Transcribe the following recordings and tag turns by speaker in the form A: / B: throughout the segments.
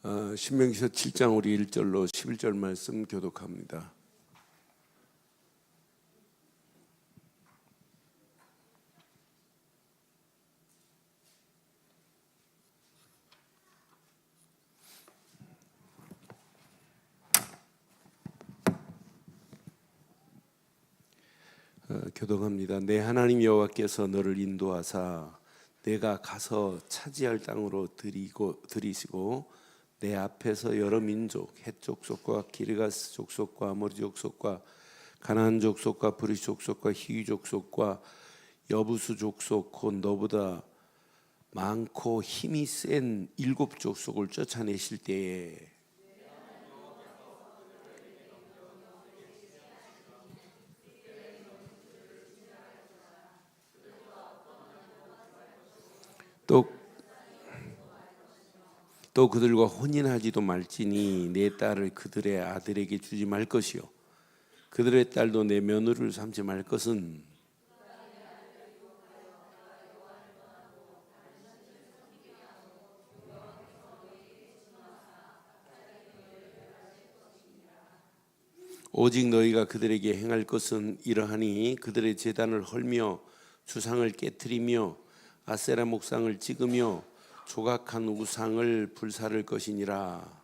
A: 신명기서 7장 우리 1절로 11절 말씀 교독합니다. 교독합니다. 내 하나님 여호와께서 너를 인도하사 내가 가서 차지할 땅으로 들이시고 내 앞에서 여러 민족, 헷 족속과 기르가스 족속과 아모리 족속과 가나안 족속과 브리스 족속과 히위 족속과 여부수 족속 곧 너보다 많고 힘이 센 7 족속을 쫓아내실 때에 또 그들과 혼인하지도 말지니 내 딸을 그들의 아들에게 주지 말 것이요 그들의 딸도 내 며느리를 삼지 말 것은 오직 너희가 그들에게 행할 것은 이러하니 그들의 제단을 헐며 주상을 깨트리며 아세라 목상을 찍으며 조각한 우상을 불사를 것이니라.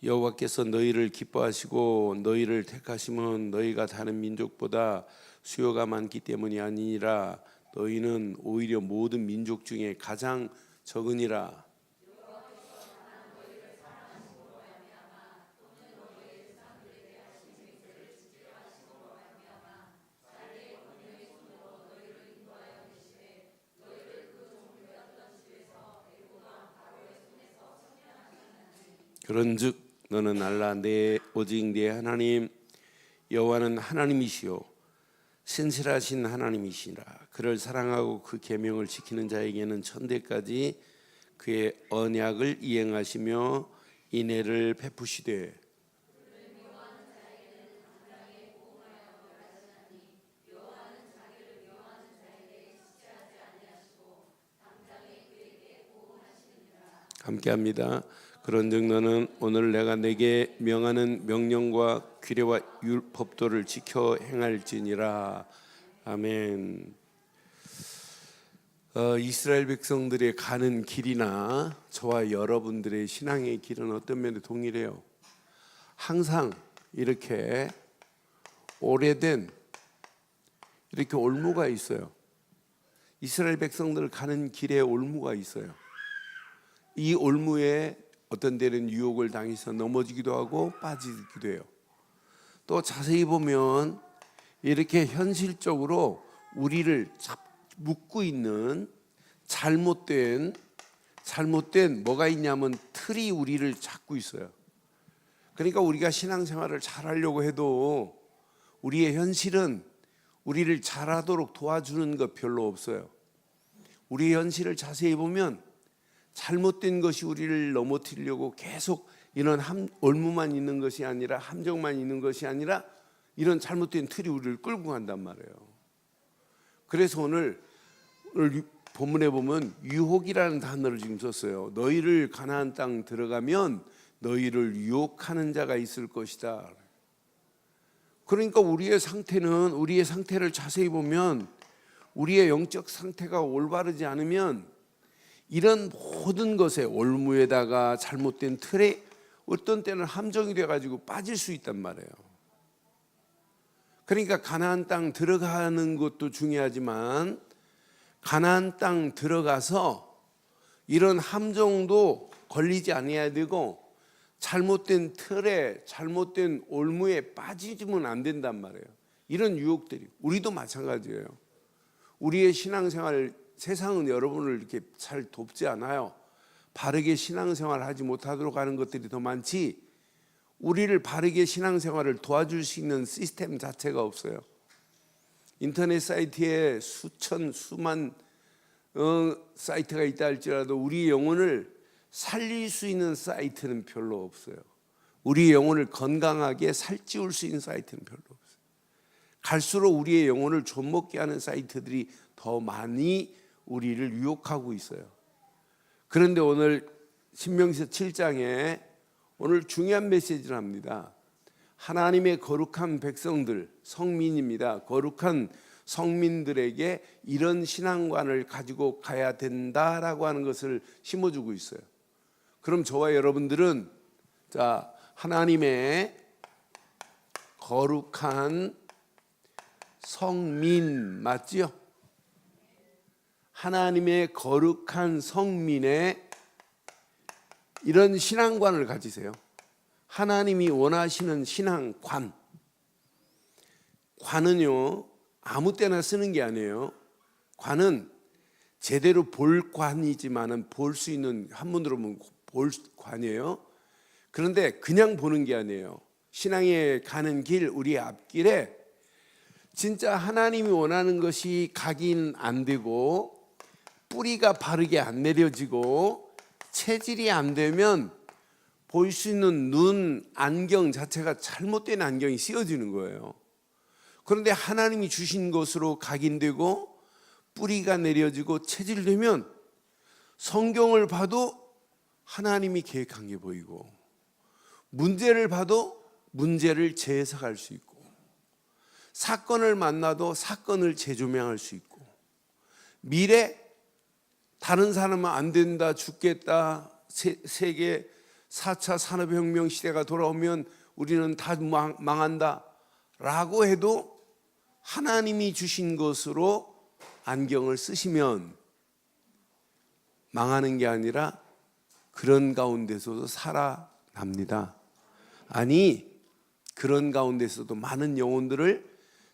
A: 여호와께서 너희를 기뻐하시고 너희를 택하심은 너희가 다른 민족보다 수요가 많기 때문이 아니니라. 너희는 오히려 모든 민족 중에 가장 적으니라. 그런즉 너는 알라 오직 내 하나님 여호와는 하나님이시요 신실하신 하나님이시라. 그를 사랑하고 그 계명을 지키는 자에게는 천대까지 그의 언약을 이행하시며 인애를 베푸시되 함께합니다. 그런즉 너는 오늘 내가 내게 명하는 명령과 규례와 율법도를 지켜 행할지니라. 아멘. 이스라엘 백성들의 가는 길이나 저와 여러분들의 신앙의 길은 어떤 면에 동일해요. 항상 이렇게 오래된 이렇게 올무가 있어요. 이스라엘 백성들 가는 길에 올무가 있어요. 이 올무에 어떤 때는 유혹을 당해서 넘어지기도 하고 빠지기도 해요. 또 자세히 보면 이렇게 현실적으로 우리를 묶고 있는 잘못된 뭐가 있냐면 틀이 우리를 잡고 있어요. 그러니까 우리가 신앙생활을 잘하려고 해도 우리의 현실은 우리를 잘하도록 도와주는 것 별로 없어요. 우리의 현실을 자세히 보면 잘못된 것이 우리를 넘어뜨리려고 계속 이런 올무만 있는 것이 아니라 함정만 있는 것이 아니라 이런 잘못된 틀이 우리를 끌고 간단 말이에요. 그래서 오늘 본문에 보면 유혹이라는 단어를 지금 썼어요. 너희를 가나안 땅 들어가면 너희를 유혹하는 자가 있을 것이다. 그러니까 우리의 상태를 자세히 보면 우리의 영적 상태가 올바르지 않으면 이런 모든 것에 올무에다가 잘못된 틀에 어떤 때는 함정이 돼가지고 빠질 수 있단 말이에요. 그러니까 가나안 땅 들어가는 것도 중요하지만 가나안 땅 들어가서 이런 함정도 걸리지 않아야 되고 잘못된 틀에 잘못된 올무에 빠지면 안 된단 말이에요. 이런 유혹들이 우리도 마찬가지예요. 우리의 신앙생활 세상은 여러분을 이렇게 잘 돕지 않아요. 바르게 신앙생활을 하지 못하도록 하는 것들이 더 많지 우리를 바르게 신앙생활을 도와줄 수 있는 시스템 자체가 없어요. 인터넷 사이트에 수만 사이트가 있다 할지라도 우리 영혼을 살릴 수 있는 사이트는 별로 없어요. 우리 영혼을 건강하게 살찌울 수 있는 사이트는 별로 없어요. 갈수록 우리의 영혼을 좀먹게 하는 사이트들이 더 많이 우리를 유혹하고 있어요. 그런데 오늘 신명기서 7장에 오늘 중요한 메시지를 합니다. 하나님의 거룩한 백성들, 성민입니다. 거룩한 성민들에게 이런 신앙관을 가지고 가야 된다라고 하는 것을 심어주고 있어요. 그럼 저와 여러분들은 자, 하나님의 거룩한 성민 맞지요? 하나님의 거룩한 성민의 이런 신앙관을 가지세요. 하나님이 원하시는 신앙관. 관은요, 아무 때나 쓰는 게 아니에요. 관은 제대로 볼 관이지만은 볼 수 있는, 한문으로 보면 볼 관이에요. 그런데 그냥 보는 게 아니에요. 신앙에 가는 길, 우리 앞길에 진짜 하나님이 원하는 것이 가긴 안 되고 뿌리가 바르게 안 내려지고 체질이 안 되면 볼 수 있는 눈, 안경 자체가 잘못된 안경이 씌워지는 거예요. 그런데 하나님이 주신 것으로 각인되고 뿌리가 내려지고 체질되면 성경을 봐도 하나님이 계획한 게 보이고 문제를 봐도 문제를 재해석할 수 있고 사건을 만나도 사건을 재조명할 수 있고 미래 다른 사람은 안 된다, 죽겠다, 세계 4차 산업혁명 시대가 돌아오면 우리는 다 망한다 라고 해도 하나님이 주신 것으로 안경을 쓰시면 망하는 게 아니라 그런 가운데서도 살아납니다. 아니, 그런 가운데서도 많은 영혼들을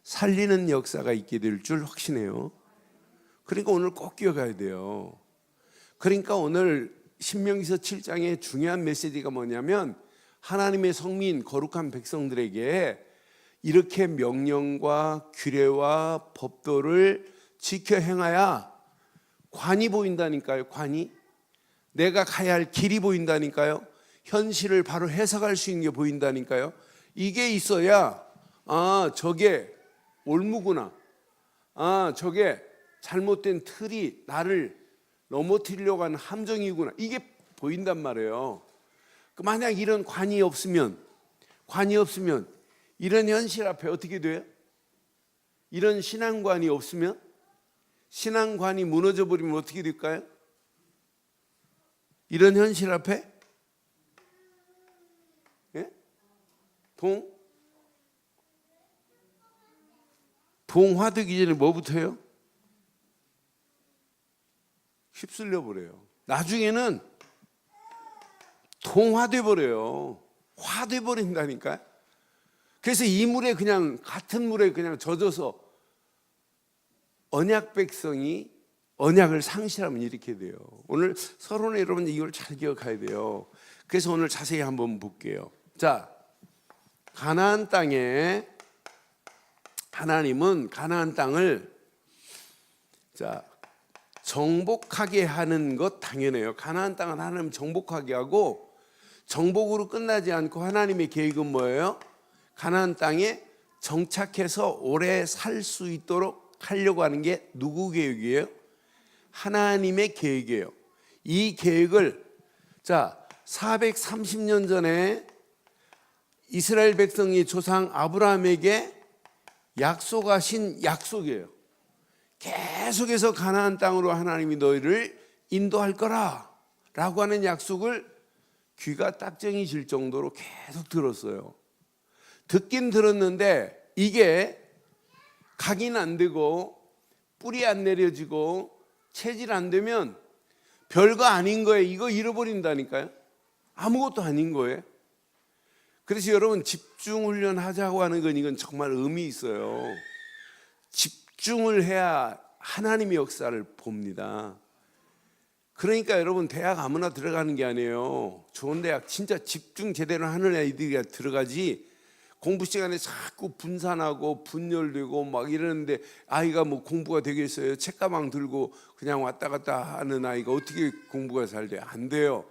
A: 살리는 역사가 있게 될 줄 확신해요. 그러니까 오늘 꼭 기억해야 돼요. 그러니까 오늘 신명기서 7장의 중요한 메시지가 뭐냐면 하나님의 성민, 거룩한 백성들에게 이렇게 명령과 규례와 법도를 지켜 행하야 관이 보인다니까요. 관이. 내가 가야 할 길이 보인다니까요. 현실을 바로 해석할 수 있는 게 보인다니까요. 이게 있어야 저게 올무구나. 저게 잘못된 틀이 나를 넘어뜨리려고 하는 함정이구나. 이게 보인단 말이에요. 만약 이런 관이 없으면 이런 현실 앞에 어떻게 돼요? 이런 신앙관이 없으면 신앙관이 무너져 버리면 어떻게 될까요? 이런 현실 앞에 동화되기 전에 뭐부터요? 휩쓸려 버려요. 나중에는 동화돼 버려요. 화돼 버린다니까요. 그래서 이 물에 그냥 같은 물에 그냥 젖어서 언약 백성이 언약을 상실하면 이렇게 돼요. 오늘 서론에 여러분 이걸 잘 기억해야 돼요. 그래서 오늘 자세히 한번 볼게요. 자, 가나안 땅에 하나님은 가나안 땅을 정복하게 하는 것 당연해요. 가나안 땅은 하나님 정복하게 하고 정복으로 끝나지 않고 하나님의 계획은 뭐예요? 가나안 땅에 정착해서 오래 살 수 있도록 하려고 하는 게 누구 계획이에요? 하나님의 계획이에요. 이 계획을 430년 전에 이스라엘 백성이 조상 아브라함에게 약속하신 약속이에요. 계속해서 가나안 땅으로 하나님이 너희를 인도할 거라 라고 하는 약속을 귀가 딱정이 질 정도로 계속 들었어요. 듣긴 들었는데 이게 각인 안 되고 뿌리 안 내려지고 체질 안 되면 별거 아닌 거예요. 이거 잃어버린다니까요. 아무것도 아닌 거예요. 그래서 여러분 집중훈련 하자고 하는 건 이건 정말 의미 있어요. 집중을 해야 하나님의 역사를 봅니다. 그러니까 여러분 대학 아무나 들어가는 게 아니에요. 좋은 대학 진짜 집중 제대로 하는 아이들이 들어가지 공부 시간에 자꾸 분산하고 분열되고 막 이러는데 아이가 뭐 공부가 되겠어요? 책가방 들고 그냥 왔다 갔다 하는 아이가 어떻게 공부가 잘 돼요? 안 돼요.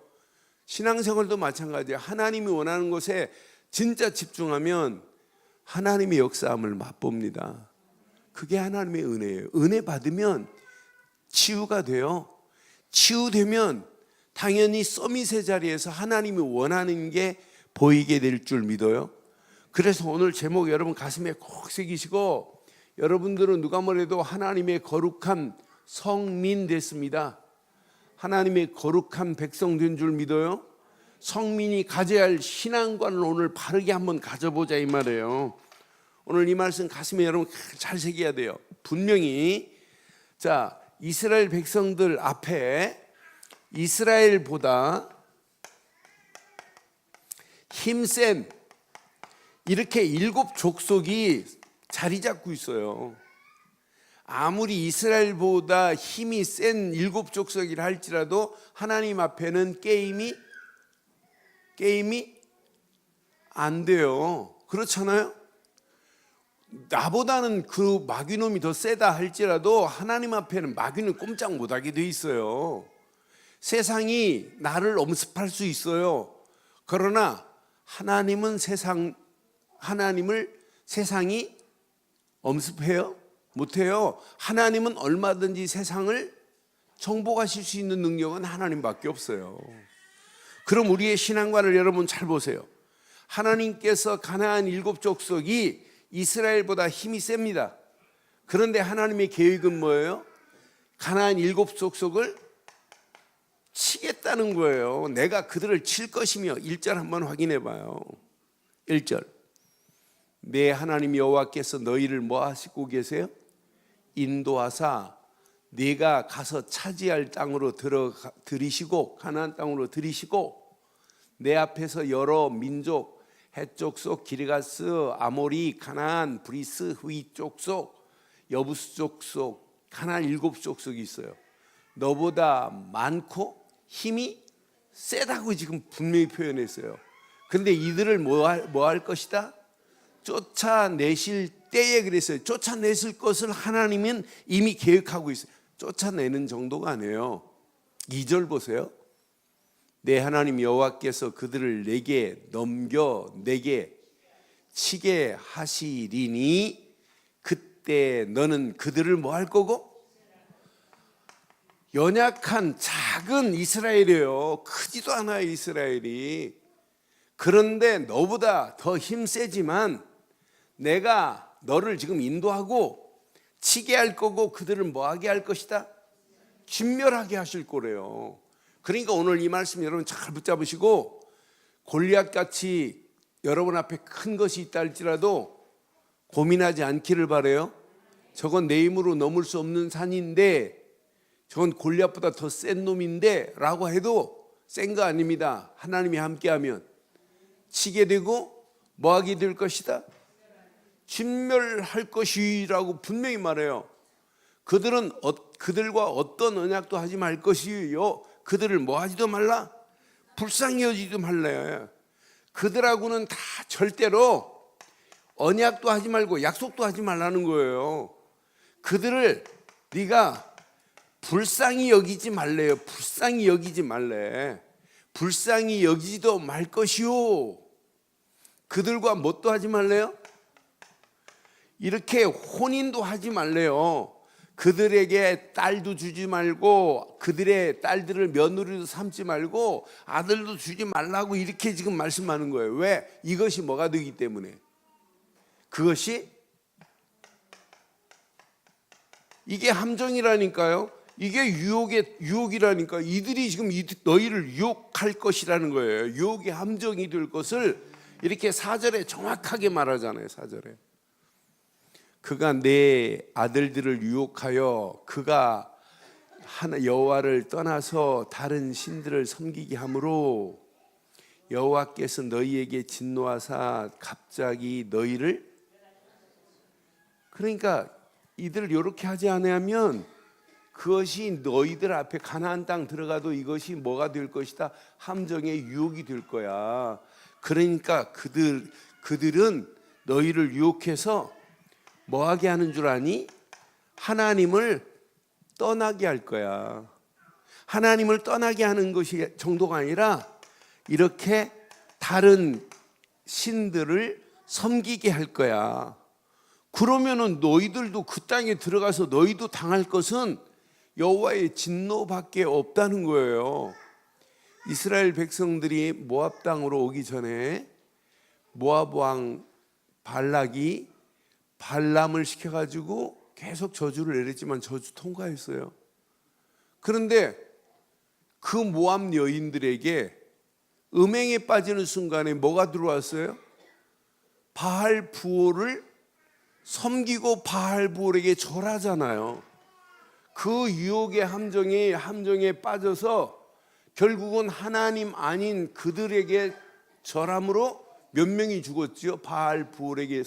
A: 신앙생활도 마찬가지예요. 하나님이 원하는 것에 진짜 집중하면 하나님의 역사함을 맛봅니다. 그게 하나님의 은혜예요. 은혜 받으면 치유가 돼요. 치유되면 당연히 서밋의 자리에서 하나님이 원하는 게 보이게 될 줄 믿어요. 그래서 오늘 제목 여러분 가슴에 꼭 새기시고, 여러분들은 누가 뭐래도 하나님의 거룩한 성민 됐습니다. 하나님의 거룩한 백성 된 줄 믿어요. 성민이 가져야 할 신앙관을 오늘 바르게 한번 가져보자 이 말이에요. 오늘 이 말씀 가슴에 여러분 잘 새겨야 돼요. 분명히 자, 이스라엘 백성들 앞에 이스라엘보다 힘센 이렇게 7 족속이 자리 잡고 있어요. 아무리 이스라엘보다 힘이 센 7 족속이라 할지라도 하나님 앞에는 게임이 안 돼요. 그렇잖아요. 나보다는 그 마귀놈이 더 세다 할지라도 하나님 앞에는 마귀는 꼼짝 못하게 돼 있어요. 세상이 나를 엄습할 수 있어요. 그러나 하나님을 세상이 엄습해요? 못해요. 하나님은 얼마든지 세상을 정복하실 수 있는 능력은 하나님밖에 없어요. 그럼 우리의 신앙관을 여러분 잘 보세요. 하나님께서 가나안 7 족속이 이스라엘보다 힘이 셉니다. 그런데 하나님의 계획은 뭐예요? 가나안 7 족속을 치겠다는 거예요. 내가 그들을 칠 것이며. 1절 한번 확인해 봐요. 1절. 내 하나님 여호와께서 너희를 뭐 하시고 계세요? 인도하사 네가 가서 차지할 땅으로 들이시고, 가나안 땅으로 들이시고, 내 앞에서 여러 민족, 헷 족속, 기르가스, 아모리, 가나안, 브리스, 휘 족속, 여부스 족속, 가나안 7 족속이 있어요. 너보다 많고 힘이 세다고 지금 분명히 표현했어요. 그런데 이들을 뭐 할 것이다? 쫓아내실 때에 그랬어요. 쫓아내실 것을 하나님은 이미 계획하고 있어요. 쫓아내는 정도가 아니에요. 2절 보세요. 내 하나님 여호와께서 그들을 내게 치게 하시리니 그때 너는 그들을 뭐 할 거고? 연약한 작은 이스라엘이에요. 크지도 않아요 이스라엘이. 그런데 너보다 더 힘세지만 내가 너를 지금 인도하고 치게 할 거고, 그들을 뭐하게 할 것이다? 진멸하게 하실 거래요. 그러니까 오늘 이 말씀 여러분 잘 붙잡으시고, 골리앗같이 여러분 앞에 큰 것이 있다 할지라도 고민하지 않기를 바라요. 저건 내 힘으로 넘을 수 없는 산인데, 저건 골리앗보다 더 센 놈인데 라고 해도 센 거 아닙니다. 하나님이 함께하면 치게 되고 뭐하게 될 것이다? 진멸할 것이라고 분명히 말해요. 그들과 어떤 언약도 하지 말 것이요, 그들을 뭐 하지도 말라? 불쌍히 여기지도 말라. 그들하고는 다 절대로 언약도 하지 말고 약속도 하지 말라는 거예요. 그들을 네가 불쌍히 여기지 말래요. 불쌍히 여기지 말래. 불쌍히 여기지도 말 것이요. 그들과 뭣도 하지 말래요? 이렇게 혼인도 하지 말래요. 그들에게 딸도 주지 말고, 그들의 딸들을 며느리도 삼지 말고, 아들도 주지 말라고 이렇게 지금 말씀하는 거예요. 왜? 이것이 뭐가 되기 때문에. 그것이 이게 함정이라니까요. 이게 유혹이라니까. 이들이 지금 너희를 유혹할 것이라는 거예요. 유혹의 함정이 될 것을 이렇게 4절에 정확하게 말하잖아요. 4절에 그가 내 아들들을 유혹하여 그가 여호와를 떠나서 다른 신들을 섬기게 함으로 여호와께서 너희에게 진노하사 갑자기 너희를, 그러니까 이들을 이렇게 하지 않으면 그것이 너희들 앞에 가나안 땅 들어가도 이것이 뭐가 될 것이다? 함정의 유혹이 될 거야. 그러니까 그들은 너희를 유혹해서 뭐하게 하는 줄 아니? 하나님을 떠나게 할 거야. 하나님을 떠나게 하는 것이 정도가 아니라 이렇게 다른 신들을 섬기게 할 거야. 그러면은 너희들도 그 땅에 들어가서 너희도 당할 것은 여호와의 진노밖에 없다는 거예요. 이스라엘 백성들이 모압 땅으로 오기 전에 모압 왕 발락이 발람을 시켜가지고 계속 저주를 내렸지만 저주 통과했어요. 그런데 그 모압 여인들에게 음행에 빠지는 순간에 뭐가 들어왔어요? 바알 부올을 섬기고 바알 부올에게 절하잖아요. 그 유혹의 함정에 빠져서 결국은 하나님 아닌 그들에게 절함으로 몇 명이 죽었지요? 바알 부올에게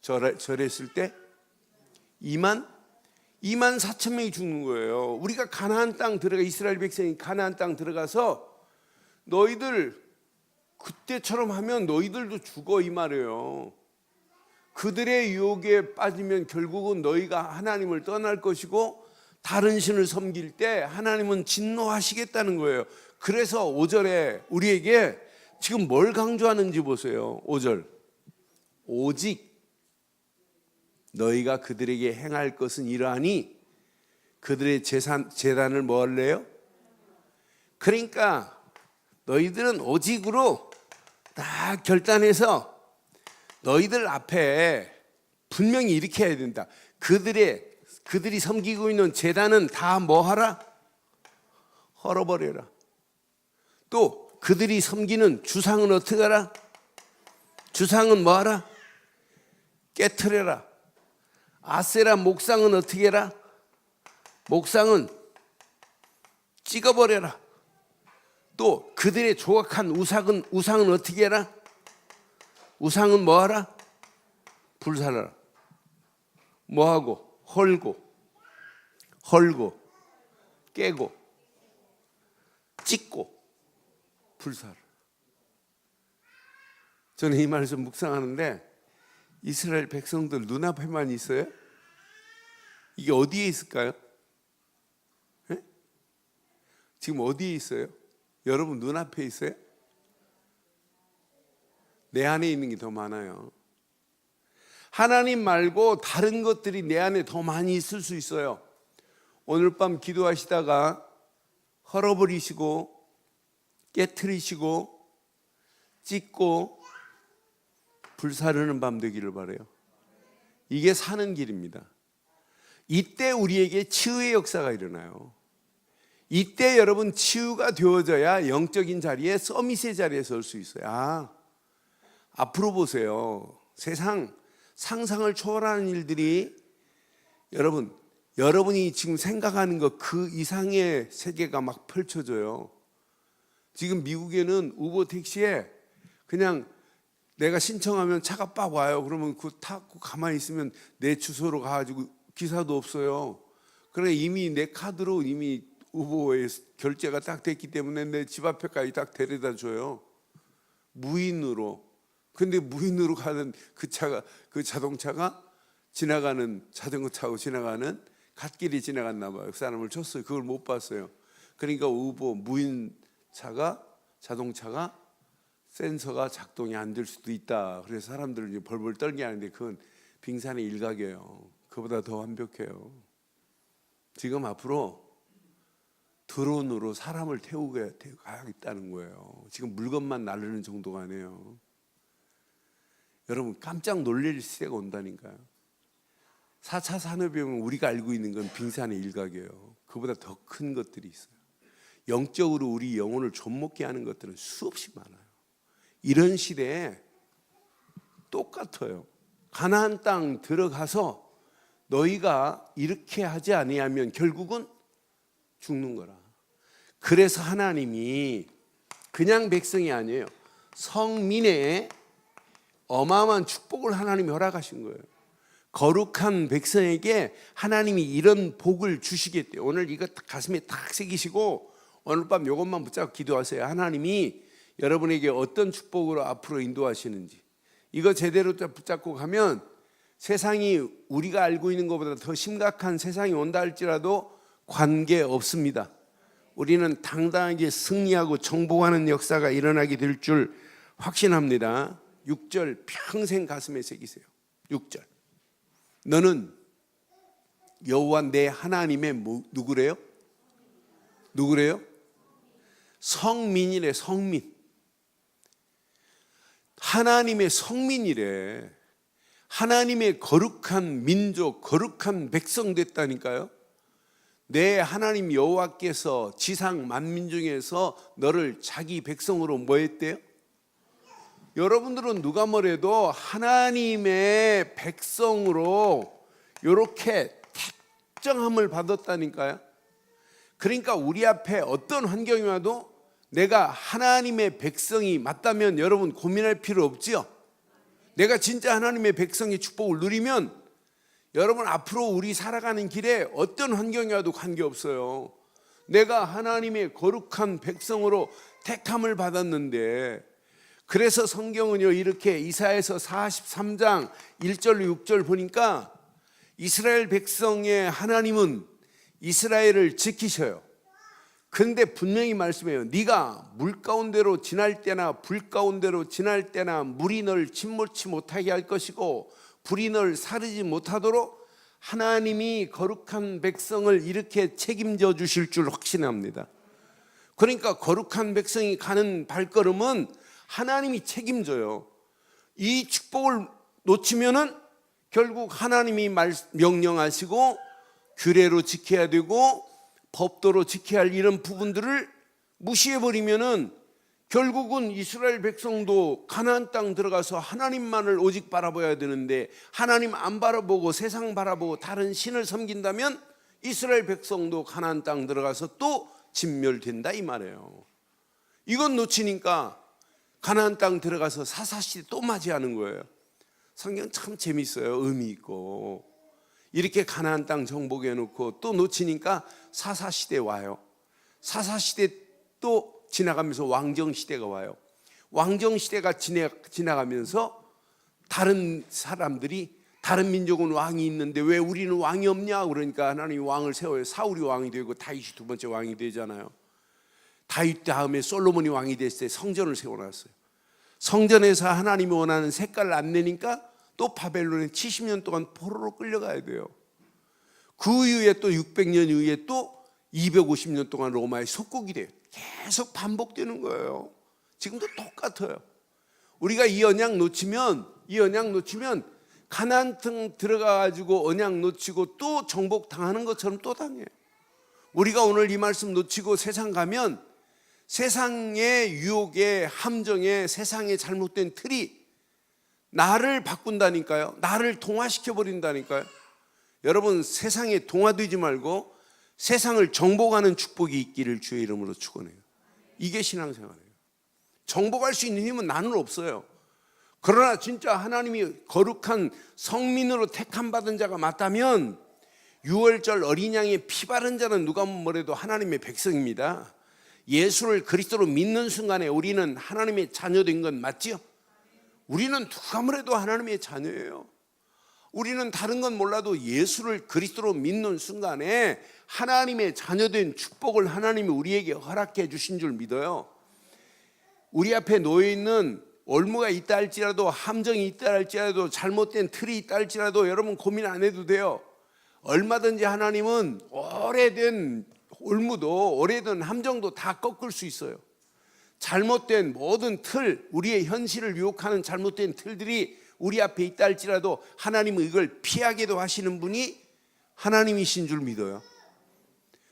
A: 절했을 때 2만 4천 명이 죽는 거예요. 우리가 가나안 땅 들어가, 이스라엘 백성이 가나안 땅 들어가서 너희들 그때처럼 하면 너희들도 죽어, 이 말이에요. 그들의 유혹에 빠지면 결국은 너희가 하나님을 떠날 것이고 다른 신을 섬길 때 하나님은 진노하시겠다는 거예요. 그래서 5절에 우리에게 지금 뭘 강조하는지 보세요. 5절, 오직 너희가 그들에게 행할 것은 이러하니 그들의 재단을 뭐 할래요? 그러니까 너희들은 오직으로 다 결단해서 너희들 앞에 분명히 이렇게 해야 된다. 그들이 섬기고 있는 제단은 다 뭐 하라? 헐어버려라. 또 그들이 섬기는 주상은 어떻게 하라? 주상은 뭐 하라? 깨트려라. 아세라 목상은 어떻게 해라? 목상은 찍어버려라. 또 그들의 조각한 우상은 어떻게 해라? 우상은 뭐 하라? 불살라라. 뭐 하고? 헐고 깨고 찍고 불살라. 저는 이 말을 좀 묵상하는데 이스라엘 백성들 눈앞에만 있어요? 이게 어디에 있을까요? 네? 지금 어디에 있어요? 여러분 눈앞에 있어요? 내 안에 있는 게 더 많아요. 하나님 말고 다른 것들이 내 안에 더 많이 있을 수 있어요. 오늘 밤 기도하시다가 헐어버리시고 깨트리시고 찢고 불사르는 밤 되기를 바라요. 이게 사는 길입니다. 이때 우리에게 치유의 역사가 일어나요. 이때 여러분 치유가 되어져야 영적인 자리에, 서밋의 자리에 설 수 있어요. 앞으로 보세요. 세상 상상을 초월하는 일들이 여러분이 지금 생각하는 것 그 이상의 세계가 막 펼쳐져요. 지금 미국에는 우버 택시에 그냥 내가 신청하면 차가 빡 와요. 그러면 그 타고 가만히 있으면 내 주소로 가가지고 기사도 없어요. 그래 이미 내 카드로 이미 우버에 결제가 딱 됐기 때문에 내 집 앞에까지 딱 데려다 줘요. 무인으로. 근데 무인으로 가는 그 자동차가 자전거 타고 지나가는 갓길이 지나갔나 봐요. 그 사람을 쳤어요. 그걸 못 봤어요. 그러니까 우버 무인 자동차가 센서가 작동이 안 될 수도 있다. 그래서 사람들을 이제 벌벌 떨게 하는데 그건 빙산의 일각이에요. 그보다 더 완벽해요. 지금 앞으로 드론으로 사람을 태우겠다는 거예요. 지금 물건만 나르는 정도가 아니에요. 여러분 깜짝 놀랄 시대가 온다니까요. 4차 산업혁명 우리가 알고 있는 건 빙산의 일각이에요. 그보다 더 큰 것들이 있어요. 영적으로 우리 영혼을 좀먹게 하는 것들은 수없이 많아요. 이런 시대에 똑같아요. 가나안 땅 들어가서 너희가 이렇게 하지 아니하면 결국은 죽는 거라. 그래서 하나님이 그냥 백성이 아니에요. 성민의 어마어마한 축복을 하나님이 허락하신 거예요. 거룩한 백성에게 하나님이 이런 복을 주시겠대요. 오늘 이거 가슴에 딱 새기시고 오늘 밤 이것만 붙잡고 기도하세요. 하나님이 여러분에게 어떤 축복으로 앞으로 인도하시는지 이거 제대로 붙잡고 가면 세상이 우리가 알고 있는 것보다 더 심각한 세상이 온다 할지라도 관계없습니다. 우리는 당당하게 승리하고 정복하는 역사가 일어나게 될 줄 확신합니다. 6절 평생 가슴에 새기세요. 6절. 너는 여호와 내 하나님의 누구래요? 누구래요? 성민이래. 성민. 하나님의 성민이래. 하나님의 거룩한 민족, 거룩한 백성 됐다니까요. 내 하나님 여호와께서 지상 만민 중에서 너를 자기 백성으로 뭐 했대요? 여러분들은 누가 뭐래도 하나님의 백성으로 이렇게 택정함을 받았다니까요. 그러니까 우리 앞에 어떤 환경이 와도 내가 하나님의 백성이 맞다면 여러분 고민할 필요 없지요. 내가 진짜 하나님의 백성의 축복을 누리면 여러분 앞으로 우리 살아가는 길에 어떤 환경이 와도 관계없어요. 내가 하나님의 거룩한 백성으로 택함을 받았는데, 그래서 성경은요 이렇게 이사야서 43장 1절 6절 보니까 이스라엘 백성의 하나님은 이스라엘을 지키셔요. 그런데 분명히 말씀해요. 네가 물 가운데로 지날 때나 불 가운데로 지날 때나 물이 널 침몰치 못하게 할 것이고 불이 널 사르지 못하도록 하나님이 거룩한 백성을 이렇게 책임져 주실 줄 확신합니다. 그러니까 거룩한 백성이 가는 발걸음은 하나님이 책임져요. 이 축복을 놓치면은 결국 하나님이 명령하시고 규례로 지켜야 되고 법도로 지켜야 할 이런 부분들을 무시해버리면은 결국은 이스라엘 백성도 가나안 땅 들어가서 하나님만을 오직 바라봐야 되는데 하나님 안 바라보고 세상 바라보고 다른 신을 섬긴다면 이스라엘 백성도 가나안 땅 들어가서 또 진멸된다 이 말이에요. 이건 놓치니까 가나안 땅 들어가서 사사시대 또 맞이하는 거예요. 성경 참 재밌어요. 의미 있고. 이렇게 가나안 땅 정복해 놓고 또 놓치니까 사사시대 와요. 사사시대 또 지나가면서 왕정시대가 와요. 왕정시대가 지나가면서 다른 사람들이 다른 민족은 왕이 있는데 왜 우리는 왕이 없냐 그러니까 하나님이 왕을 세워요. 사울이 왕이 되고 다윗이 두 번째 왕이 되잖아요. 다윗 다음에 솔로몬이 왕이 됐을 때 성전을 세워놨어요. 성전에서 하나님이 원하는 색깔을 안 내니까 또 바벨론에 70년 동안 포로로 끌려가야 돼요. 그 이후에 또 600년 이후에 또 250년 동안 로마의 속국이 돼요. 계속 반복되는 거예요. 지금도 똑같아요. 우리가 이 언약 놓치면 가나안 땅 들어가가지고 언약 놓치고 또 정복 당하는 것처럼 또 당해요. 우리가 오늘 이 말씀 놓치고 세상 가면 세상의 유혹에 함정에 세상의 잘못된 틀이 나를 바꾼다니까요. 나를 동화시켜버린다니까요. 여러분 세상에 동화되지 말고 세상을 정복하는 축복이 있기를 주의 이름으로 축원해요. 이게 신앙생활이에요. 정복할 수 있는 힘은 나는 없어요. 그러나 진짜 하나님이 거룩한 성민으로 택함 받은 자가 맞다면 6월절 어린 양의 피 바른 자는 누가 뭐래도 하나님의 백성입니다. 예수를 그리스도로 믿는 순간에 우리는 하나님의 자녀된 건 맞지요? 우리는 누가 뭐래도 하나님의 자녀예요. 우리는 다른 건 몰라도 예수를 그리스도로 믿는 순간에 하나님의 자녀된 축복을 하나님이 우리에게 허락해 주신 줄 믿어요. 우리 앞에 놓여있는 올무가 있다 할지라도 함정이 있다 할지라도 잘못된 틀이 있다 할지라도 여러분 고민 안 해도 돼요. 얼마든지 하나님은 오래된 올무도 오래된 함정도 다 꺾을 수 있어요. 잘못된 모든 틀, 우리의 현실을 유혹하는 잘못된 틀들이 우리 앞에 있다 할지라도 하나님은 이걸 피하게도 하시는 분이 하나님이신 줄 믿어요.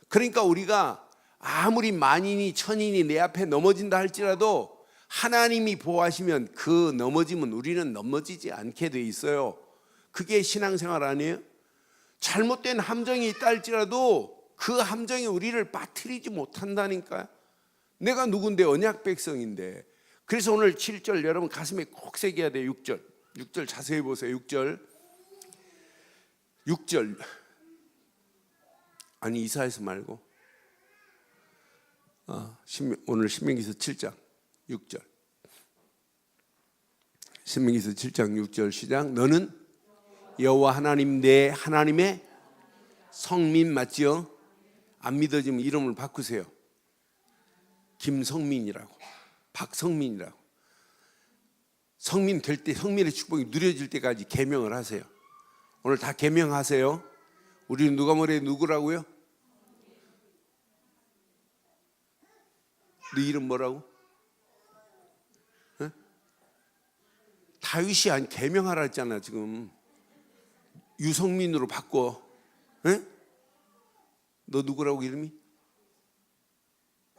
A: 그러니까 우리가 아무리 만인이 천인이 내 앞에 넘어진다 할지라도 하나님이 보호하시면 그 넘어짐은 우리는 넘어지지 않게 돼 있어요. 그게 신앙생활 아니에요? 잘못된 함정이 있다 할지라도 그 함정이 우리를 빠뜨리지 못한다니까요. 내가 누군데 언약 백성인데. 그래서 오늘 7절 여러분 가슴에 꼭 새겨야 돼요. 6절 자세히 보세요. 6절 아니 이사야서 말고 오늘 신명기서 7장 6절 신명기서 7장 6절 시작. 너는 여호와 하나님 내 하나님의 성민 맞지요? 안 믿어지면 이름을 바꾸세요. 김성민이라고 박성민이라고. 성민 될 때, 성민의 축복이 누려질 때까지 계명을 하세요. 오늘 다 계명하세요. 우리는 누가 뭐래 누구라고요? 네 이름 뭐라고? 에? 다윗이 안 계명하라 했잖아. 지금 유성민으로 바꿔. 에? 너 누구라고 이름이?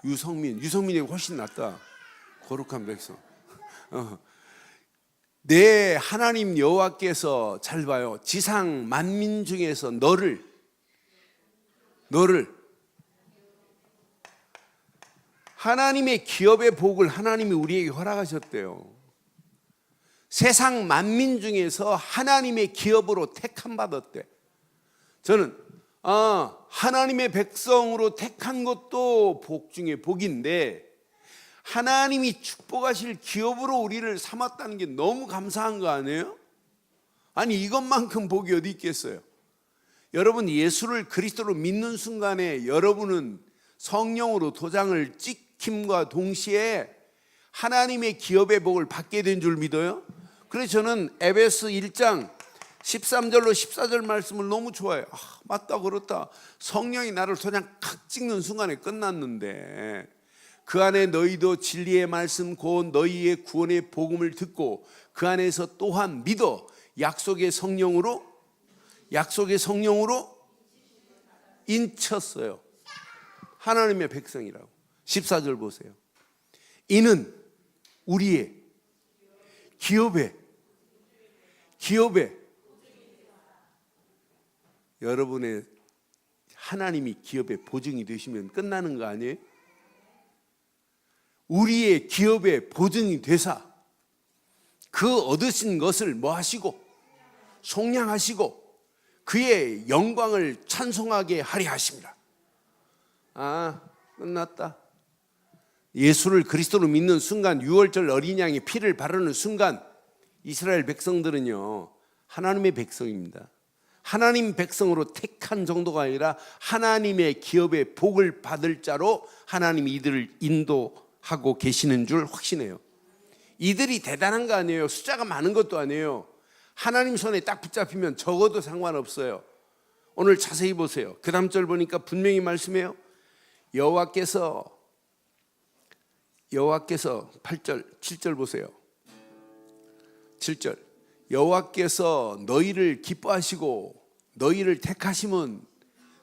A: 유성민. 유성민이 훨씬 낫다. 거룩한 백성. 내 하나님 여호와께서, 잘 봐요, 지상 만민 중에서 너를 하나님의 기업의 복을 하나님이 우리에게 허락하셨대요. 세상 만민 중에서 하나님의 기업으로 택함 받았대. 저는 하나님의 백성으로 택한 것도 복 중에 복인데, 하나님이 축복하실 기업으로 우리를 삼았다는 게 너무 감사한 거 아니에요? 아니, 이것만큼 복이 어디 있겠어요? 여러분, 예수를 그리스도로 믿는 순간에 여러분은 성령으로 도장을 찍힘과 동시에 하나님의 기업의 복을 받게 된 줄 믿어요? 그래서 저는 에베소 1장 13절로 14절 말씀을 너무 좋아해요. 맞다, 그렇다. 성령이 나를 도장 칵 찍는 순간에 끝났는데, 그 안에 너희도 진리의 말씀 곧 너희의 구원의 복음을 듣고 그 안에서 또한 믿어 약속의 성령으로 인쳤어요. 하나님의 백성이라고. 14절 보세요. 이는 우리의 기업에 여러분의 하나님이 기업의 보증이 되시면 끝나는 거 아니에요? 우리의 기업의 보증이 되사 그 얻으신 것을 뭐 하시고 속량하시고 그의 영광을 찬송하게 하리 하십니다. 끝났다. 예수를 그리스도로 믿는 순간, 6월절 어린 양의 피를 바르는 순간 이스라엘 백성들은요 하나님의 백성입니다. 하나님 백성으로 택한 정도가 아니라 하나님의 기업의 복을 받을 자로 하나님이 이들을 인도하고 계시는 줄 확신해요. 이들이 대단한 거 아니에요. 숫자가 많은 것도 아니에요. 하나님 손에 딱 붙잡히면 적어도 상관없어요. 오늘 자세히 보세요. 그 다음 절 보니까 분명히 말씀해요. 여호와께서 8절 7절 보세요. 7절 여호와께서 너희를 기뻐하시고 너희를 택하심은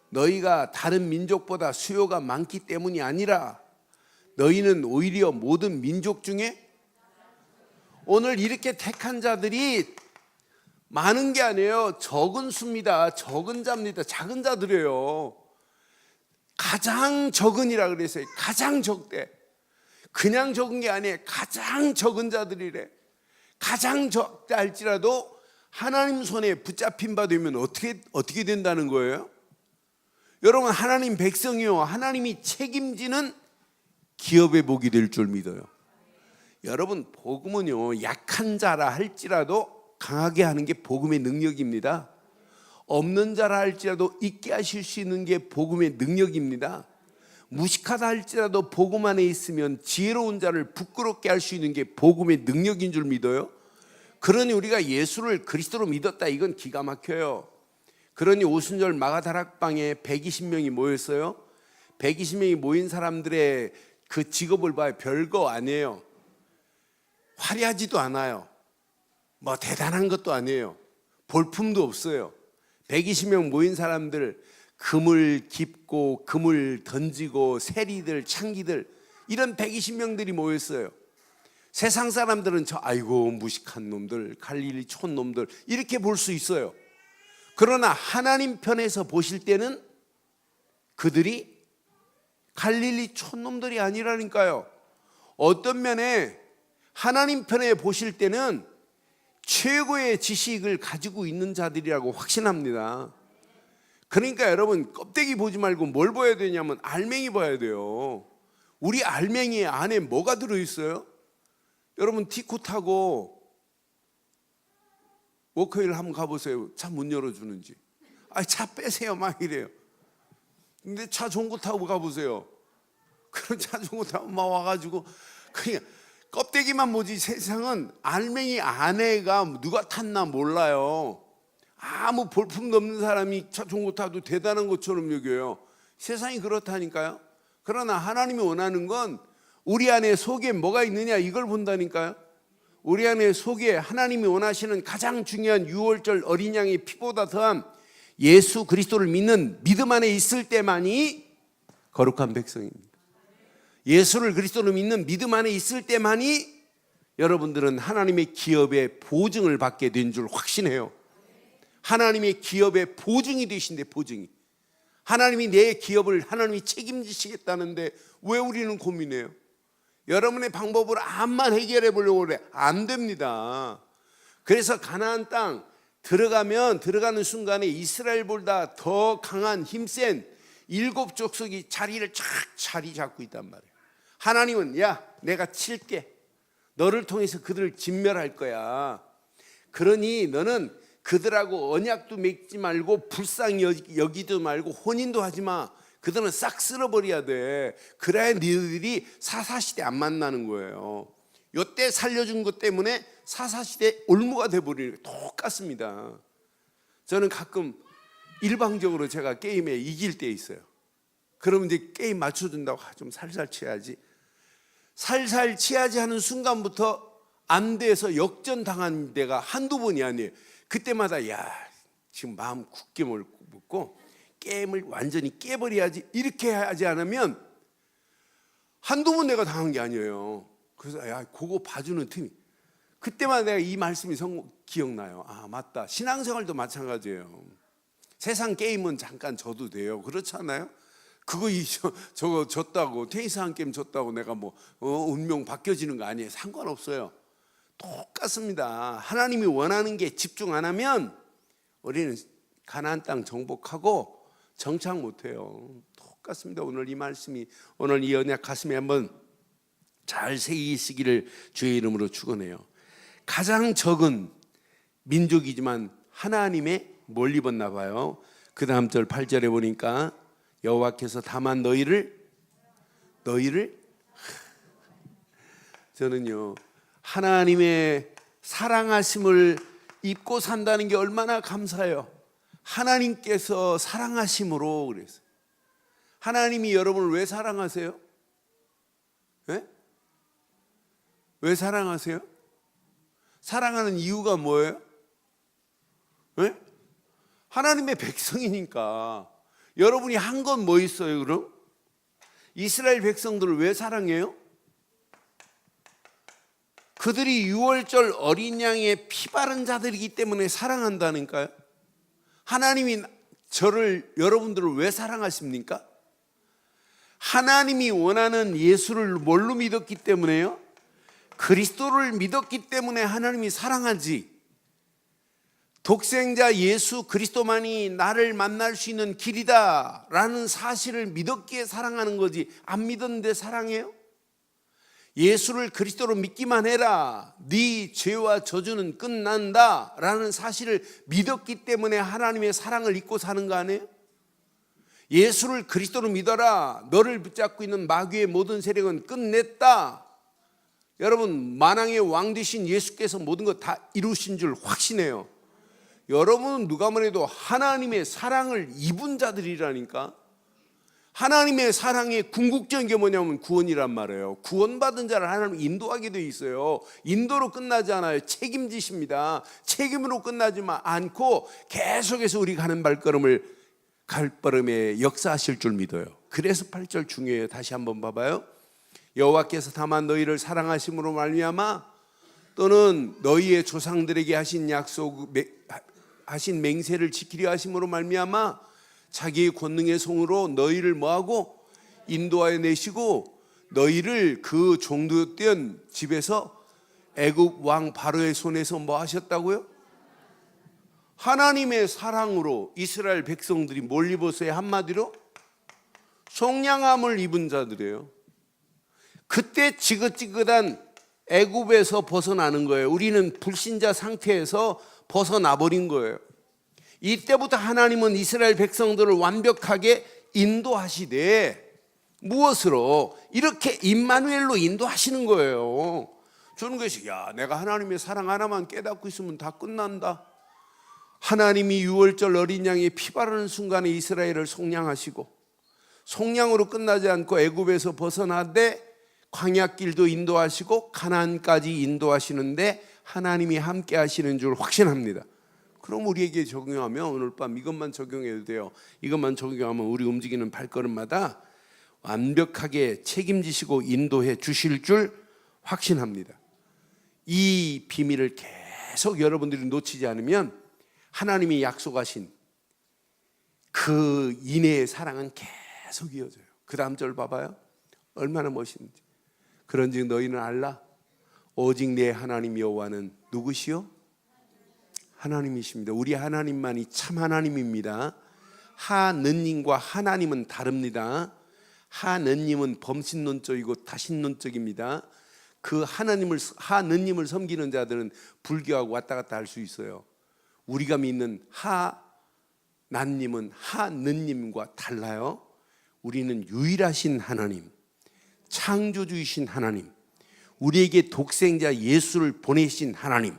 A: 너희가 다른 민족보다 수요가 많기 때문이 아니라 너희는 오히려 모든 민족 중에, 오늘 이렇게 택한 자들이 많은 게 아니에요. 적은 수입니다. 적은 자입니다. 작은 자들이에요. 가장 적은이라 그랬어요. 가장 적대. 그냥 적은 게 아니에요. 가장 적은 자들이래. 가장 적다 할지라도 하나님 손에 붙잡힌 바 되면 어떻게 된다는 거예요? 여러분, 하나님 백성이요, 하나님이 책임지는 기업의 복이 될 줄 믿어요. 여러분, 복음은요 약한 자라 할지라도 강하게 하는 게 복음의 능력입니다. 없는 자라 할지라도 있게 하실 수 있는 게 복음의 능력입니다. 무식하다 할지라도 복음 안에 있으면 지혜로운 자를 부끄럽게 할 수 있는 게 복음의 능력인 줄 믿어요. 그러니 우리가 예수를 그리스도로 믿었다, 이건 기가 막혀요. 그러니 오순절 마가다락방에 120명이 모였어요. 120명이 모인 사람들의 그 직업을 봐요. 별거 아니에요. 화려하지도 않아요. 뭐 대단한 것도 아니에요. 볼품도 없어요. 120명 모인 사람들, 금을 깁고 금을 던지고 세리들, 창기들, 이런 120명들이 모였어요. 세상 사람들은 아이고 무식한 놈들, 갈릴리 촌 놈들 이렇게 볼 수 있어요. 그러나 하나님 편에서 보실 때는 그들이 갈릴리 촌 놈들이 아니라니까요. 어떤 면에 하나님 편에 보실 때는 최고의 지식을 가지고 있는 자들이라고 확신합니다. 그러니까 여러분, 껍데기 보지 말고 뭘 봐야 되냐면 알맹이 봐야 돼요. 우리 알맹이 안에 뭐가 들어있어요? 여러분, 티코 타고 워커힐 한번 가보세요. 차 문 열어주는지. 차 빼세요 막 이래요. 근데 차 좋은 거 타고 가보세요. 그런 차 좋은 거 타고 막 와가지고 그냥 껍데기만 보지 세상은 알맹이 안에가 누가 탔나 몰라요. 아무 볼품도 없는 사람이 자전거 타도 대단한 것처럼 여겨요. 세상이 그렇다니까요. 그러나 하나님이 원하는 건 우리 안에 속에 뭐가 있느냐 이걸 본다니까요. 우리 안에 속에 하나님이 원하시는 가장 중요한 유월절 어린 양의 피보다 더한 예수 그리스도를 믿는 믿음 안에 있을 때만이 거룩한 백성입니다. 예수를 그리스도로 믿는 믿음 안에 있을 때만이 여러분들은 하나님의 기업의 보증을 받게 된 줄 확신해요. 하나님의 기업의 보증이 되신데, 보증이. 하나님이 내 기업을 하나님이 책임지시겠다는데 왜 우리는 고민해요? 여러분의 방법으로 암만 해결해 보려고 그래. 안 됩니다. 그래서 가나안 땅 들어가는 순간에 이스라엘보다 더 강한 힘센 7 족속이 자리를 자리 잡고 있단 말이에요. 하나님은 야 내가 칠게. 너를 통해서 그들을 진멸할 거야. 그러니 너는 그들하고 언약도 맺지 말고 불쌍히 여기도 말고 혼인도 하지 마. 그들은 싹 쓸어버려야 돼. 그래야 너희들이 사사시대 안 만나는 거예요. 요때 살려준 것 때문에 사사시대 올무가 돼버리는 거예요. 똑같습니다. 저는 가끔 일방적으로 제가 게임에 이길 때 있어요. 그러면 이제 게임 맞춰준다고 좀 살살 치야지. 살살 치야지 하는 순간부터 안 돼서 역전당한 데가 한두 번이 아니에요. 그때마다 야 지금 마음 굳게 먹고 게임을 완전히 깨버려야지 이렇게 하지 않으면 한두 번 내가 당한 게 아니에요. 그래서 야 그거 봐주는 틈이 그때마다 내가 이 말씀이 기억나요. 아 맞다. 신앙생활도 마찬가지예요. 세상 게임은 잠깐 져도 돼요. 그렇지 않아요? 그거 저거 졌다고 테니스 한 게임 졌다고 내가 운명 바뀌어지는 거 아니에요. 상관없어요. 똑같습니다. 하나님이 원하는 게 집중 안 하면 우리는 가나안 땅 정복하고 정착 못해요. 똑같습니다. 오늘 이 말씀이 오늘 이 언약 가슴에 한번 잘 새기시기를 주의 이름으로 축원해요. 가장 적은 민족이지만 하나님의 뭘 입었나 봐요. 그 다음 절 8절에 보니까 여호와께서 다만 너희를 저는요 하나님의 사랑하심을 입고 산다는 게 얼마나 감사해요. 하나님께서 사랑하심으로 그랬어요. 하나님이 여러분을 왜 사랑하세요? 네? 왜 사랑하세요? 사랑하는 이유가 뭐예요? 네? 하나님의 백성이니까. 여러분이 한 건 뭐 있어요 그럼? 이스라엘 백성들을 왜 사랑해요? 그들이 유월절 어린 양의 피 바른 자들이기 때문에 사랑한다니까요. 하나님이 여러분들을 왜 사랑하십니까? 하나님이 원하는 예수를 뭘로 믿었기 때문에요? 그리스도를 믿었기 때문에 하나님이 사랑하지. 독생자 예수 그리스도만이 나를 만날 수 있는 길이다 라는 사실을 믿었기에 사랑하는 거지. 안 믿었는데 사랑해요? 예수를 그리스도로 믿기만 해라. 네 죄와 저주는 끝난다 라는 사실을 믿었기 때문에 하나님의 사랑을 잊고 사는 거 아니에요? 예수를 그리스도로 믿어라. 너를 붙잡고 있는 마귀의 모든 세력은 끝냈다. 여러분 만왕의 왕 되신 예수께서 모든 것 다 이루신 줄 확신해요. 여러분은 누가 뭐래도 하나님의 사랑을 입은 자들이라니까. 하나님의 사랑의 궁극적인 게 뭐냐면 구원이란 말이에요. 구원받은 자를 하나님 인도하게 돼 있어요. 인도로 끝나지 않아요. 책임지십니다. 책임으로 끝나지 않고 계속해서 우리 가는 발걸음에 역사하실 줄 믿어요. 그래서 8절 중요해요. 다시 한번 봐봐요. 여호와께서 다만 너희를 사랑하심으로 말미암아 또는 너희의 조상들에게 하신 맹세를 지키려 하심으로 말미암아 자기의 권능의 손으로 너희를 뭐하고 인도하여 내시고 너희를 그 종되었던 집에서 애굽 왕 바로의 손에서 뭐 하셨다고요? 하나님의 사랑으로 이스라엘 백성들이 뭘 입었어요? 한마디로 속량함을 입은 자들이에요. 그때 지긋지긋한 애굽에서 벗어나는 거예요. 우리는 불신자 상태에서 벗어나 버린 거예요. 이때부터 하나님은 이스라엘 백성들을 완벽하게 인도하시되 무엇으로? 이렇게 임마누엘로 인도하시는 거예요. 저는 그래서 내가 하나님의 사랑 하나만 깨닫고 있으면 다 끝난다. 하나님이 유월절 어린 양의 피 바르는 순간에 이스라엘을 속량하시고 속량으로 끝나지 않고 애굽에서 벗어나되 광야길도 인도하시고 가나안까지 인도하시는데 하나님이 함께 하시는 줄 확신합니다. 그럼 우리에게 적용하면 오늘 밤 이것만 적용해도 돼요. 이것만 적용하면 우리 움직이는 발걸음마다 완벽하게 책임지시고 인도해 주실 줄 확신합니다. 이 비밀을 계속 여러분들이 놓치지 않으면 하나님이 약속하신 그 인애의 사랑은 계속 이어져요. 그 다음 절 봐봐요. 얼마나 멋있는지. 그런즉 너희는 알라 오직 내 하나님 여호와는 누구시요? 하나님이십니다. 우리 하나님만이 참 하나님입니다. 하느님과 하나님은 다릅니다. 하느님은 범신론적이고 다신론적입니다. 그 하느님을 섬기는 자들은 불교하고 왔다 갔다 할 수 있어요. 우리가 믿는 하나님은 하느님과 달라요. 우리는 유일하신 하나님, 창조주이신 하나님, 우리에게 독생자 예수를 보내신 하나님,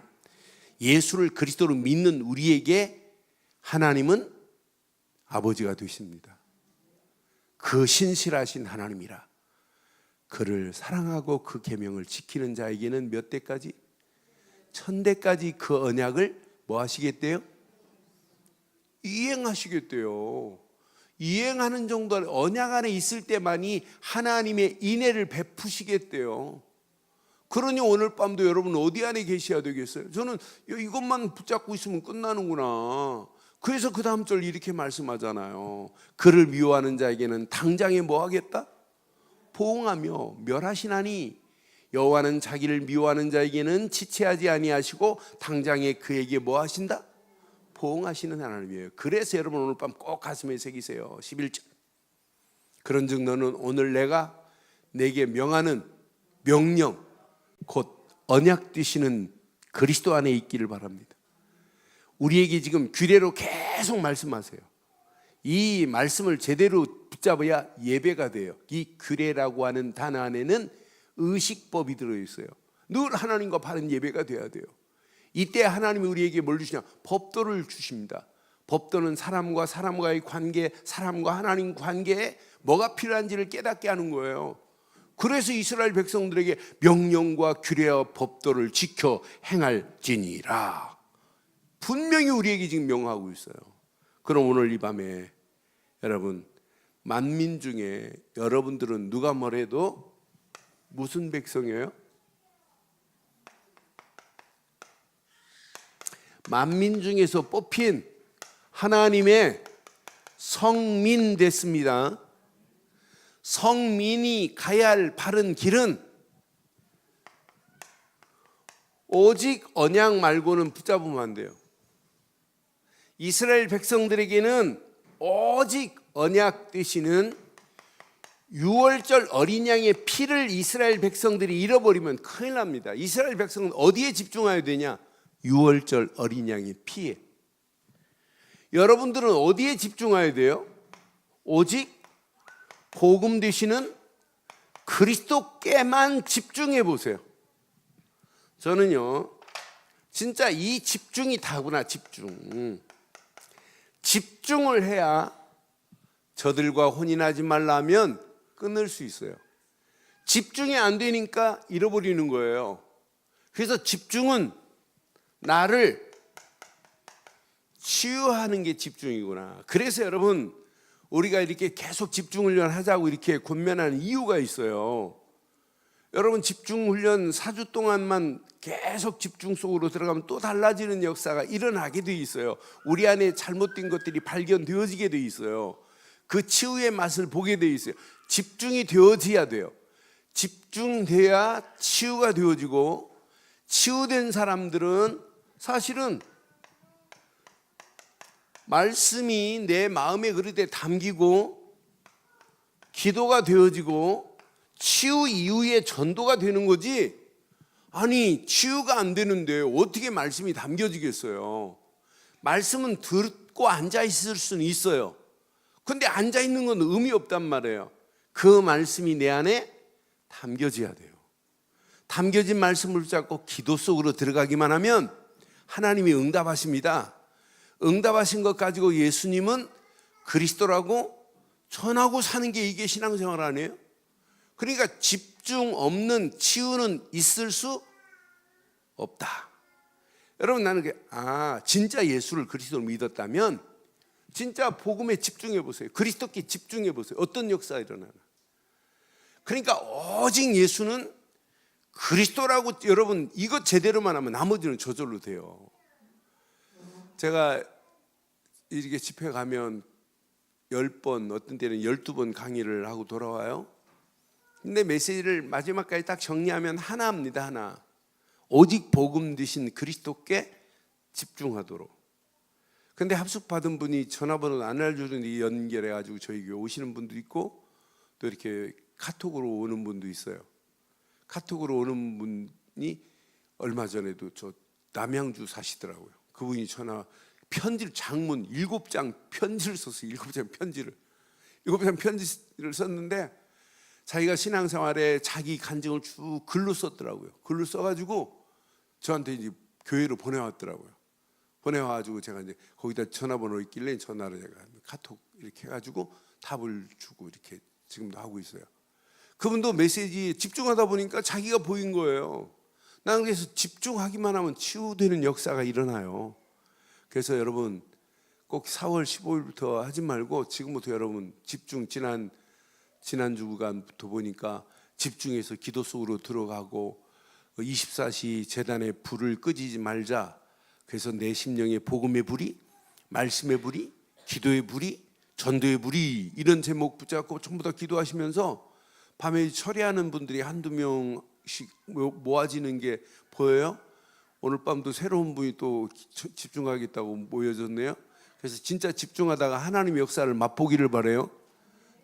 A: 예수를 그리스도로 믿는 우리에게 하나님은 아버지가 되십니다. 그 신실하신 하나님이라 그를 사랑하고 그 계명을 지키는 자에게는 몇 대까지? 1000대까지 그 언약을 뭐 하시겠대요? 이행하시겠대요. 이행하는 정도 언약 안에 있을 때만이 하나님의 인애를 베푸시겠대요. 그러니 오늘 밤도 여러분 어디 안에 계셔야 되겠어요? 저는 이것만 붙잡고 있으면 끝나는구나. 그래서 그 다음 절 이렇게 말씀하잖아요. 그를 미워하는 자에게는 당장에 뭐 하겠다? 보응하며 멸하시나니 여호와는 자기를 미워하는 자에게는 지체하지 아니하시고 당장에 그에게 뭐 하신다? 보응하시는 하나님이에요. 그래서 여러분 오늘 밤 꼭 가슴에 새기세요. 11절. 그런즉 너는 오늘 내가 내게 명하는 명령 곧 언약 되시는 그리스도 안에 있기를 바랍니다. 우리에게 지금 규례로 계속 말씀하세요. 이 말씀을 제대로 붙잡아야 예배가 돼요. 이 규례라고 하는 단어 안에는 의식법이 들어있어요. 늘 하나님과 바른 예배가 돼야 돼요. 이때 하나님이 우리에게 뭘 주시냐? 법도를 주십니다. 법도는 사람과 사람과의 관계, 사람과 하나님 관계에 뭐가 필요한지를 깨닫게 하는 거예요. 그래서 이스라엘 백성들에게 명령과 규례와 법도를 지켜 행할지니라. 분명히 우리에게 지금 명하고 있어요. 그럼 오늘 이 밤에 여러분 만민 중에 여러분들은 누가 뭐래도 무슨 백성이에요? 만민 중에서 뽑힌 하나님의 성민 됐습니다. 성민이 가야 할 바른 길은 오직 언약 말고는 붙잡으면 안 돼요. 이스라엘 백성들에게는 오직 언약 되시는 유월절 어린 양의 피를 이스라엘 백성들이 잃어버리면 큰일 납니다. 이스라엘 백성은 어디에 집중해야 되냐? 유월절 어린 양의 피에. 여러분들은 어디에 집중해야 돼요? 오직 복음 되시는 그리스도께만 집중해 보세요. 저는요 진짜 이 집중이 다구나. 집중을 해야 저들과 혼인하지 말라면 끊을 수 있어요. 집중이 안 되니까 잃어버리는 거예요. 그래서 집중은 나를 치유하는 게 집중이구나. 그래서 여러분 우리가 이렇게 계속 집중훈련 하자고 이렇게 권면하는 이유가 있어요. 여러분 집중훈련 4주 동안만 계속 집중 속으로 들어가면 또 달라지는 역사가 일어나게 돼 있어요. 우리 안에 잘못된 것들이 발견되어지게 돼 있어요. 그 치유의 맛을 보게 돼 있어요. 집중이 되어져야 돼요. 집중돼야 치유가 되어지고, 치유된 사람들은 사실은 말씀이 내 마음에 그릇에 담기고 기도가 되어지고 치유 이후에 전도가 되는 거지. 아니 치유가 안 되는데 어떻게 말씀이 담겨지겠어요? 말씀은 듣고 앉아 있을 수는 있어요. 근데 앉아 있는 건 의미 없단 말이에요. 그 말씀이 내 안에 담겨져야 돼요. 담겨진 말씀을 붙잡고 기도 속으로 들어가기만 하면 하나님이 응답하십니다. 응답하신 것 가지고 예수님은 그리스도라고 전하고 사는 게 이게 신앙생활 아니에요? 그러니까 집중 없는 치유는 있을 수 없다. 여러분, 나는 진짜 예수를 그리스도로 믿었다면 진짜 복음에 집중해 보세요. 그리스도께 집중해 보세요. 어떤 역사가 일어나나. 그러니까 오직 예수는 그리스도라고, 여러분 이것 제대로만 하면 나머지는 저절로 돼요. 제가 이렇게 집회 가면 10번, 어떤 때는 12번 강의를 하고 돌아와요. 근데 메시지를 마지막까지 딱 정리하면 하나입니다. 하나. 오직 복음 되신 그리스도께 집중하도록. 근데 합숙받은 분이 전화번호를 안 알려주는데 연결해가지고 저희 교회 오시는 분도 있고, 또 이렇게 카톡으로 오는 분도 있어요. 카톡으로 오는 분이 얼마 전에도 저 남양주 사시더라고요. 그분이 편지를 장문 7장 편지를 썼어요. 7장 편지를 썼는데 자기가 신앙생활에 자기 간증을 쭉 글로 썼더라고요. 글로 써가지고 저한테 이제 교회로 보내왔더라고요. 보내와가지고 제가 이제 거기다 전화번호 있길래 전화를 제가 카톡 이렇게 해가지고 답을 주고 이렇게 지금도 하고 있어요. 그분도 메시지에 집중하다 보니까 자기가 보인 거예요. 나는 그래서 집중하기만 하면 치유되는 역사가 일어나요. 그래서 여러분 꼭 4월 15일부터 하지 말고 지금부터 여러분 집중, 지난 주간부터 보니까 집중해서 기도 속으로 들어가고 24시 제단에 불을 끄지 말자. 그래서 내 심령에 복음의 불이, 말씀의 불이, 기도의 불이, 전도의 불이, 이런 제목 붙잡고 전부 다 기도하시면서 밤에 처리하는 분들이 한두 명씩 모아지는 게 보여요. 오늘 밤도 새로운 분이 또 집중하겠다고 모여졌네요. 그래서 진짜 집중하다가 하나님의 역사를 맛보기를 바라요.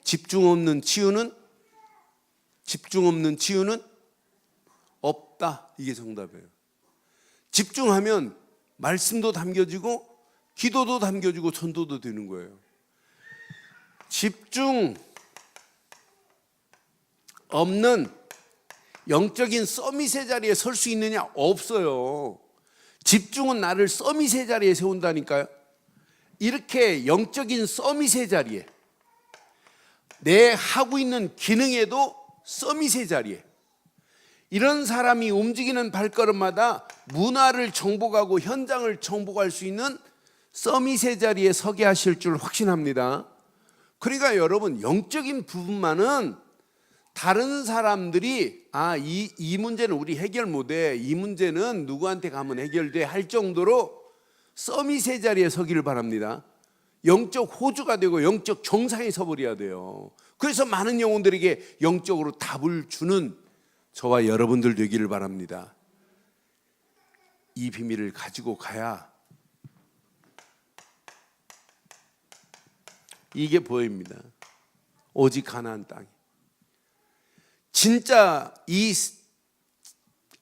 A: 집중 없는 치유는 없다. 이게 정답이에요. 집중하면 말씀도 담겨지고 기도도 담겨지고 전도도 되는 거예요. 집중 없는 영적인 서밋의 자리에 설 수 있느냐? 없어요. 집중은 나를 서밋의 자리에 세운다니까요. 이렇게 영적인 서밋의 자리에, 내 하고 있는 기능에도 서밋의 자리에, 이런 사람이 움직이는 발걸음마다 문화를 정복하고 현장을 정복할 수 있는 서밋의 자리에 서게 하실 줄 확신합니다. 그러니까 여러분, 영적인 부분만은 다른 사람들이 이 문제는 우리 해결 못해, 이 문제는 누구한테 가면 해결돼 할 정도로 서밋의 자리에 서기를 바랍니다. 영적 호주가 되고 영적 정상에 서버려야 돼요. 그래서 많은 영혼들에게 영적으로 답을 주는 저와 여러분들 되기를 바랍니다. 이 비밀을 가지고 가야 이게 보입니다. 오직 가나안 땅. 진짜 이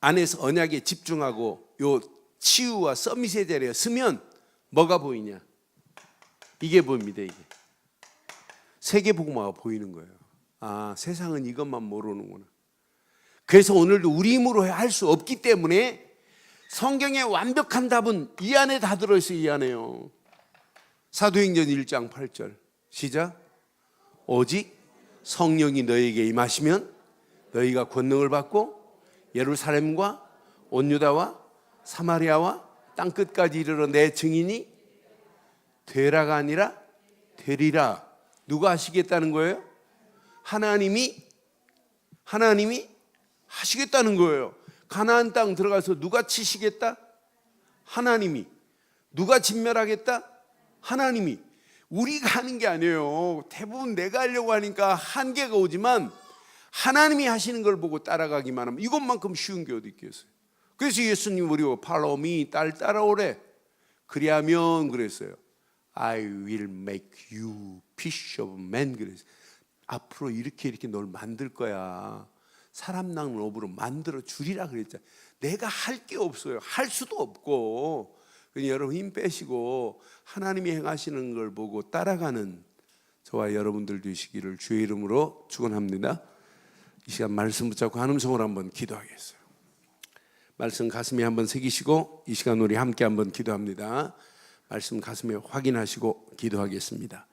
A: 안에서 언약에 집중하고 요 치유와 서밋의 자리에 서면 뭐가 보이냐? 이게 보입니다. 이게 세계복음화가 보이는 거예요. 세상은 이것만 모르는구나. 그래서 오늘도 우리 힘으로 할 수 없기 때문에 성경의 완벽한 답은 이 안에 다 들어있어요. 이 안에요. 사도행전 1장 8절 시작. 오직 성령이 너에게 임하시면 너희가 권능을 받고 예루살렘과 온 유다와 사마리아와 땅끝까지 이르러 내 증인이 되라가 아니라 되리라. 누가 하시겠다는 거예요? 하나님이 하시겠다는 거예요. 가나안 땅 들어가서 누가 치시겠다? 하나님이. 누가 진멸하겠다? 하나님이. 우리가 하는 게 아니에요. 대부분 내가 하려고 하니까 한계가 오지만 하나님이 하시는 걸 보고 따라가기만 하면 이것만큼 쉬운 게 어디 있겠어요. 그래서 예수님 우리 follow me, 딸 따라오래. 그리하면 그랬어요. I will make you fish of men. 그랬어요. 앞으로 이렇게 널 만들 거야. 사람 낳는 업으로 만들어 주리라 그랬잖아요. 내가 할 게 없어요. 할 수도 없고. 그러니 여러분 힘 빼시고 하나님이 행하시는 걸 보고 따라가는 저와 여러분들 되시기를 주의 이름으로 축원합니다. 이 시간 말씀 붙잡고 한음성으로 한번 기도하겠어요. 말씀 가슴에 한번 새기시고 이 시간 우리 함께 한번 기도합니다. 말씀 가슴에 확인하시고 기도하겠습니다.